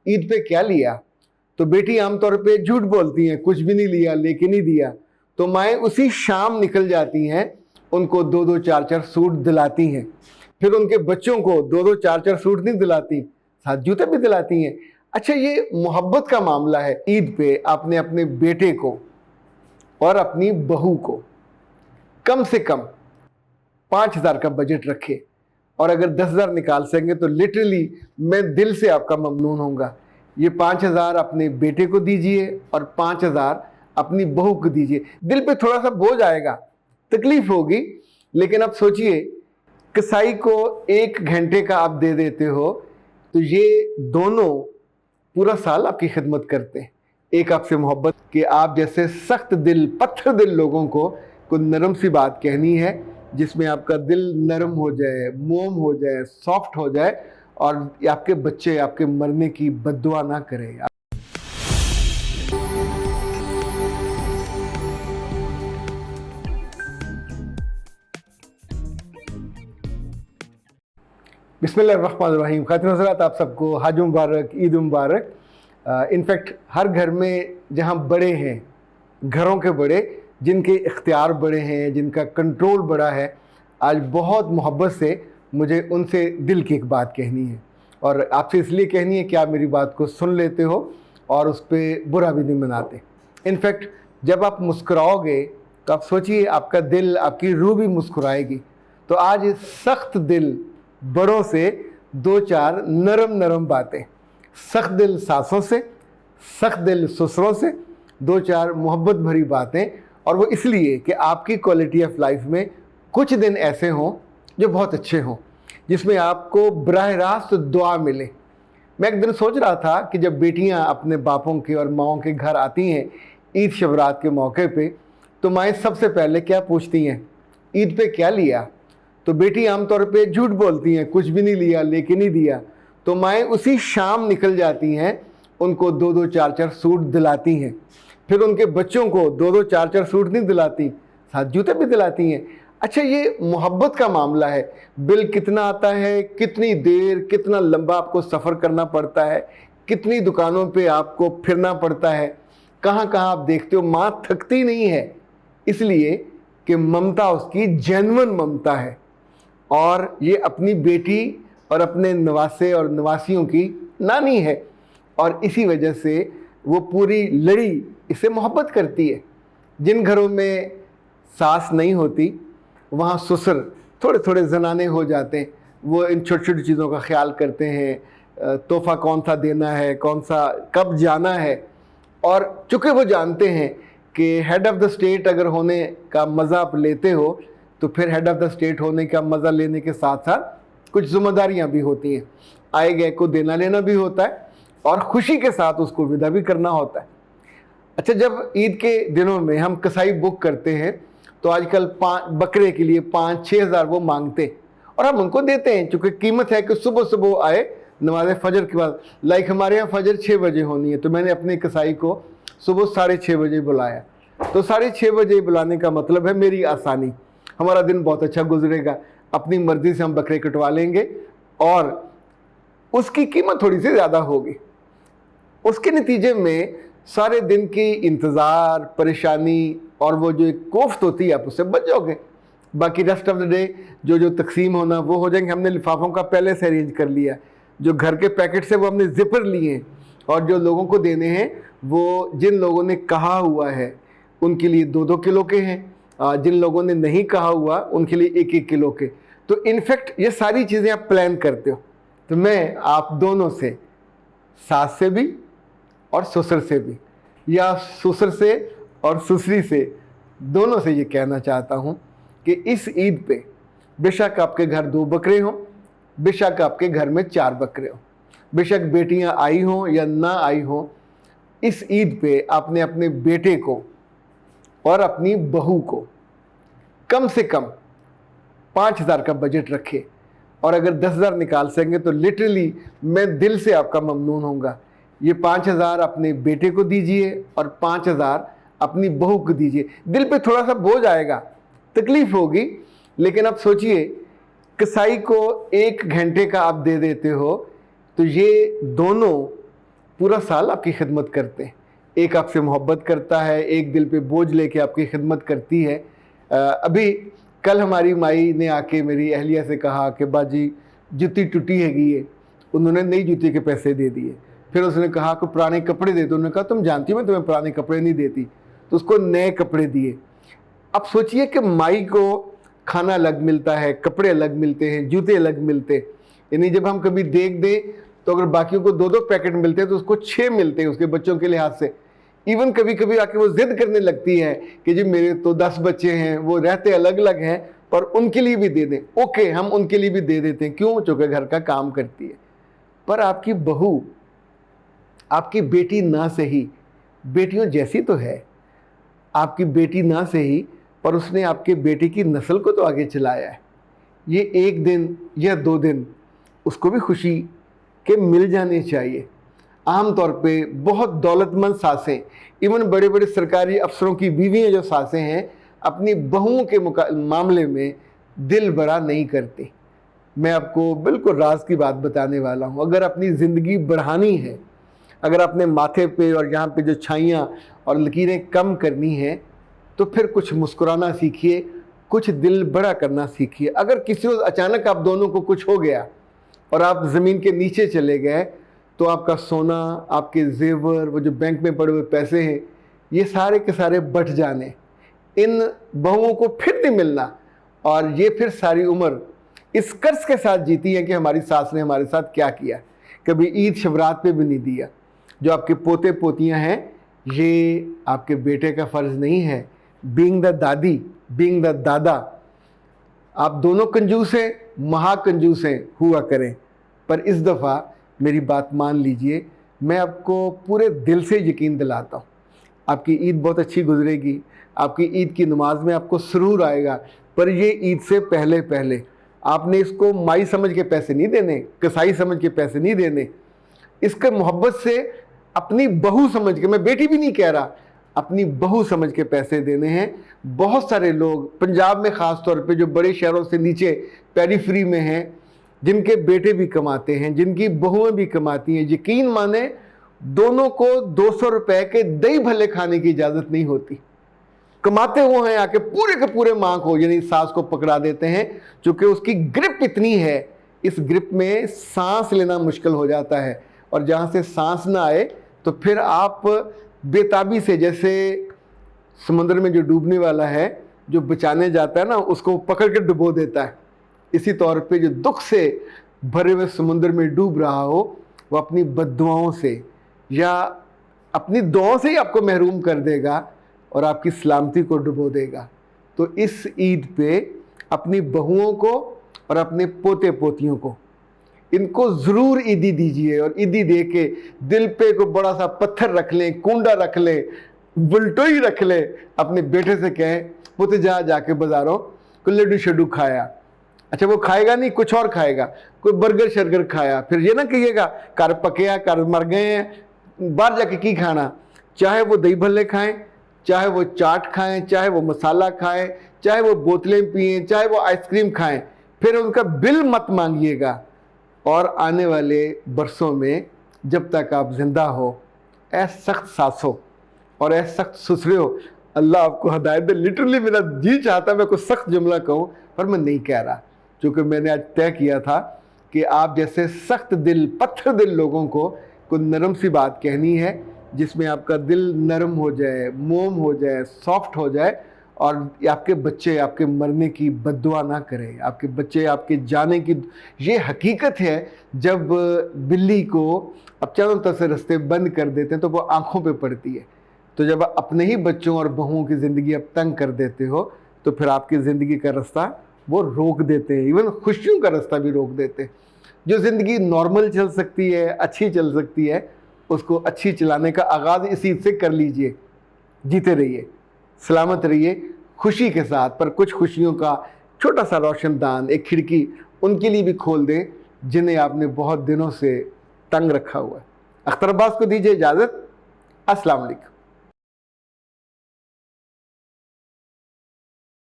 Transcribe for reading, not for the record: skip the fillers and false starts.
ईद पे क्या लिया? तो बेटी आमतौर पे झूठ बोलती हैं, कुछ भी नहीं लिया, लेके नहीं दिया। तो माएँ उसी शाम निकल जाती हैं, उनको 2-2 4-4 सूट दिलाती हैं। फिर उनके बच्चों को 2-2 4-4 सूट नहीं दिलाती, साथ जूते भी दिलाती हैं। अच्छा, ये मोहब्बत का मामला है। ईद पे आपने अपने बेटे को और अपनी बहू को कम से कम 5,000 का बजट रखे, और अगर 10,000 निकाल सकेंगे तो लिटरली मैं दिल से आपका ममनून होऊंगा। ये 5,000 अपने बेटे को दीजिए और 5,000 अपनी बहू को दीजिए। दिल पे थोड़ा सा बोझ आएगा, तकलीफ होगी, लेकिन अब सोचिए, कसाई को 1 घंटे का आप दे देते हो तो ये दोनों पूरा साल आपकी खिदमत करते हैं। एक आपसे मोहब्बत कि आप जैसे सख्त दिल, पत्थर दिल लोगों को नरम सी बात कहनी है, जिसमें आपका दिल नरम हो जाए, मोम हो जाए, सॉफ्ट हो जाए, और आपके बच्चे आपके मरने की बद्दुआ ना करें। बिस्मिल्लाहिर्रहमानिर्रहीम। खातिन हज़रात, आप सबको हज मुबारक, ईद मुबारक। इनफैक्ट हर घर में जहाँ बड़े हैं, घरों के बड़े, जिनके इख्तियार बड़े हैं, जिनका कंट्रोल बड़ा है, आज बहुत मोहब्बत से मुझे उनसे दिल की एक बात कहनी है, और आपसे इसलिए कहनी है कि आप मेरी बात को सुन लेते हो और उस पर बुरा भी नहीं मनाते। इनफैक्ट जब आप मुस्कुराओगे तो आप सोचिए, आपका दिल, आपकी रूह भी मुस्कुराएगी। तो आज सख्त दिल बड़ों से 2-4 नरम नरम बातें, सख्त दिल सासों से, सख्त दिल ससुरों से 2-4 मोहब्बत भरी बातें, और वो इसलिए कि आपकी क्वालिटी ऑफ लाइफ में कुछ दिन ऐसे हों जो बहुत अच्छे हों, जिसमें आपको बराह रास्त दुआ मिले। मैं एक दिन सोच रहा था कि जब बेटियां अपने बापों के और माओं के घर आती हैं ईद शबरात के मौके पे, तो माएँ सबसे पहले क्या पूछती हैं? ईद पे क्या लिया? तो बेटी आमतौर पे झूठ बोलती हैं, कुछ भी नहीं लिया, लेके नहीं दिया। तो माएँ उसी शाम निकल जाती हैं, उनको 2-2 4-4 सूट दिलाती हैं। फिर उनके बच्चों को 2-2 4-4 सूट नहीं दिलाती, साथ जूते भी दिलाती हैं। अच्छा, ये मोहब्बत का मामला है। बिल कितना आता है, कितनी देर, कितना लंबा आपको सफ़र करना पड़ता है, कितनी दुकानों पे आपको फिरना पड़ता है, कहाँ कहाँ आप देखते हो। माँ थकती नहीं है, इसलिए कि ममता उसकी जेन्युइन ममता है, और ये अपनी बेटी और अपने नवासे और नवासियों की नानी है, और इसी वजह से वो पूरी लड़ी इससे मोहब्बत करती है। जिन घरों में सास नहीं होती, वहाँ ससुर थोड़े थोड़े जनाने हो जाते हैं। वो इन छोटी छोटी चीज़ों का ख्याल करते हैं, तोहफ़ा कौन सा देना है, कौन सा कब जाना है, और चूँकि वो जानते हैं कि हेड ऑफ़ द स्टेट अगर होने का मज़ा आप लेते हो, तो फिर हेड ऑफ़ द स्टेट होने का मज़ा लेने के साथ साथ कुछ ज़िम्मेदारियाँ भी होती हैं। आए गए को देना लेना भी होता है, और ख़ुशी के साथ उसको विदा भी करना होता है। अच्छा, जब ईद के दिनों में हम कसाई बुक करते हैं तो आजकल बकरे के लिए 5-6 हज़ार वो मांगते, और हम उनको देते हैं, चूँकि कीमत है कि सुबह सुबह आए नमाज फजर के बाद। लाइक हमारे यहाँ फजर 6 बजे होनी है, तो मैंने अपने कसाई को सुबह 6:30 बजे बुलाया। तो 6:30 बजे बुलाने का मतलब है मेरी आसानी, हमारा दिन बहुत अच्छा गुजरेगा। अपनी मर्ज़ी से हम बकरे कटवा लेंगे, और उसकी कीमत थोड़ी सी ज़्यादा होगी। उसके नतीजे में सारे दिन की इंतज़ार, परेशानी, और वो जो एक कोफ्त होती है, आप उससे बच जाओगे। बाकी रेस्ट ऑफ द डे जो तकसीम होना वो हो जाएंगे। हमने लिफाफों का पहले से अरेंज कर लिया, जो घर के पैकेट से वो हमने ज़िपर लिए हैं, और जो लोगों को देने हैं वो जिन लोगों ने कहा हुआ है उनके लिए 2-2 किलो के हैं, जिन लोगों ने नहीं कहा हुआ उनके लिए 1-1 किलो के। तो इनफैक्ट ये सारी चीज़ें आप प्लान करते हो। तो मैं आप दोनों से, सास से भी और ससुर से भी, या ससुर से और ससुरी से, दोनों से ये कहना चाहता हूँ कि इस ईद पे बेशक आपके घर 2 बकरे हों, बेशक आपके घर में 4 बकरे हों, बेशक बेटियाँ आई हों या ना आई हों, इस ईद पे आपने अपने बेटे को और अपनी बहू को कम से कम 5,000 का बजट रखे, और अगर 10,000 निकाल सकेंगे तो लिटरली मैं दिल से आपका ममनून होऊंगा। ये 5,000 अपने बेटे को दीजिए और 5,000 अपनी बहू को दीजिए। दिल पे थोड़ा सा बोझ आएगा, तकलीफ होगी, लेकिन अब सोचिए, कसाई को 1 घंटे का आप दे देते हो तो ये दोनों पूरा साल आपकी खिदमत करते हैं। एक आपसे मोहब्बत करता है, एक दिल पे बोझ लेके आपकी खिदमत करती है। अभी कल हमारी माई ने आके मेरी अहलिया से कहा कि बाजी जूती टूटी हैगी है, उन्होंने नई जूती के पैसे दे दिए। फिर उसने कहा कि पुराने कपड़े दे दो, उन्होंने कहा तुम जानती हो मैं तुम्हें पुराने कपड़े नहीं देती, तो उसको नए कपड़े दिए। अब सोचिए कि माई को खाना अलग मिलता है, कपड़े अलग मिलते हैं, जूते अलग मिलते हैं। यानी जब हम कभी देख दें तो अगर बाकियों को 2-2 पैकेट मिलते हैं तो उसको 6 मिलते हैं उसके बच्चों के लिहाज से। इवन कभी कभी आके वो जिद करने लगती है कि जी मेरे तो 10 बच्चे हैं, वो रहते अलग अलग हैं, पर उनके लिए भी दे दें। ओके, हम उनके लिए भी दे देते हैं, क्यों? चूँकि घर का काम करती है। पर आपकी बहू, आपकी बेटी ना सही, बेटियों जैसी तो है, आपकी बेटी ना सही, पर उसने आपके बेटे की नस्ल को तो आगे चलाया है। ये 1 दिन या 2 दिन उसको भी खुशी के मिल जाने चाहिए। आम तौर पे बहुत दौलतमंद सासें, इवन बड़े बड़े सरकारी अफसरों की बीवियाँ जो सासें हैं, अपनी बहुओं के मामले में दिल बड़ा नहीं करती। मैं आपको बिल्कुल राज की बात बताने वाला हूँ। अगर अपनी ज़िंदगी बढ़ानी है, अगर अपने माथे पे और यहाँ पे जो छाइयाँ और लकीरें कम करनी है, तो फिर कुछ मुस्कुराना सीखिए, कुछ दिल बड़ा करना सीखिए। अगर किसी रोज़ अचानक आप दोनों को कुछ हो गया और आप ज़मीन के नीचे चले गए, तो आपका सोना, आपके जेवर, वो जो बैंक में पड़े हुए पैसे हैं, ये सारे के सारे बट जाने, इन बहुओं को फिर नहीं मिलना। और ये फिर सारी उम्र इस कर्ज के साथ जीती है कि हमारी सास ने हमारे साथ क्या किया, कभी ईद शबरात पे भी नहीं दिया। जो आपके पोते पोतियां हैं, ये आपके बेटे का फ़र्ज़ नहीं है। बीइंग द दादी, बीइंग द दादा, आप दोनों कंजूस हैं, महाकंजूस हैं हुआ करें। पर इस दफ़ा मेरी बात मान लीजिए, मैं आपको पूरे दिल से यकीन दिलाता हूँ, आपकी ईद बहुत अच्छी गुजरेगी, आपकी ईद की नमाज में आपको सुरूर आएगा। पर ये ईद से पहले पहले आपने इसको माई समझ के पैसे नहीं देने, कसाई समझ के पैसे नहीं देने। इसके मोहब्बत से अपनी बहू समझ के, मैं बेटी भी नहीं कह रहा, अपनी बहू समझ के पैसे देने हैं। बहुत सारे लोग पंजाब में ख़ास तौर पे जो बड़े शहरों से नीचे पेरीफ्री में हैं, जिनके बेटे भी कमाते हैं, जिनकी बहुएं भी कमाती हैं, यकीन माने दोनों को 200 रुपए के दही भल्ले खाने की इजाज़त नहीं होती। कमाते हुए हैं आके पूरे के पूरे माँ को, यानी सास को पकड़ा देते हैं, चूँकि उसकी ग्रिप इतनी है, इस ग्रिप में सांस लेना मुश्किल हो जाता है। और जहाँ से सांस ना आए तो फिर आप बेताबी से, जैसे समुद्र में जो डूबने वाला है, जो बचाने जाता है ना, उसको पकड़ के डुबो देता है, इसी तौर पे जो दुख से भरे हुए समुद्र में डूब रहा हो, वो अपनी बद्दुआओं से या अपनी दुआओं से ही आपको महरूम कर देगा और आपकी सलामती को डुबो देगा। तो इस ईद पे अपनी बहुओं को और अपने पोते पोतियों को, इनको ज़रूर ईदी दीजिए। और ईदी दे के दिल पे को बड़ा सा पत्थर रख लें, कूंडा रख लें, बुलटोई रख लें, अपने बेटे से कहें पुत जा जाके बाज़ारों को लड्डू शड्डू खाया। अच्छा, वो खाएगा नहीं, कुछ और खाएगा, कोई बर्गर शर्गर खाया। फिर ये ना कहिएगा घर पकया, घर मर गए हैं, बाहर जाके की खाना। चाहे वो दही भल्ले खाएं, चाहे वो चाट खाएं, चाहे वो मसाला खाएं, चाहे वो बोतलें पिएं, चाहे वो आइसक्रीम खाएं, फिर उनका बिल मत मांगिएगा। और आने वाले बरसों में जब तक आप ज़िंदा हो, ऐ सख्त सासों और ऐ सख्त ससुरे हो, अल्लाह आपको हदायत दे। लिटरली मेरा जी चाहता मैं कोई सख्त जुमला कहूँ, पर मैं नहीं कह रहा, क्योंकि मैंने आज तय किया था कि आप जैसे सख्त दिल, पत्थर दिल लोगों को कोई नरम सी बात कहनी है, जिसमें आपका दिल नरम हो जाए, मोम हो जाए, सॉफ्ट हो जाए, और आपके बच्चे आपके मरने की बद्दुआ ना करें, आपके बच्चे आपके जाने की। ये हकीकत है, जब बिल्ली को अब चारों तरफ से रास्ते बंद कर देते हैं तो वो आँखों पे पड़ती है। तो जब अपने ही बच्चों और बहुओं की ज़िंदगी अब तंग कर देते हो, तो फिर आपकी ज़िंदगी का रास्ता वो रोक देते हैं, इवन खुशियों का रास्ता भी रोक देते हैं। जो ज़िंदगी नॉर्मल चल सकती है, अच्छी चल सकती है, उसको अच्छी चलाने का आगाज़ इस ईद से कर लीजिए। जीते रहिए, सलामत रहिए, खुशी के साथ। पर कुछ खुशियों का छोटा सा रोशनदान, एक खिड़की उनके लिए भी खोल दें जिन्हें आपने बहुत दिनों से तंग रखा हुआ है। अख्तर अब्बास को दीजिए इजाज़त। अस्सलाम वालेकुम।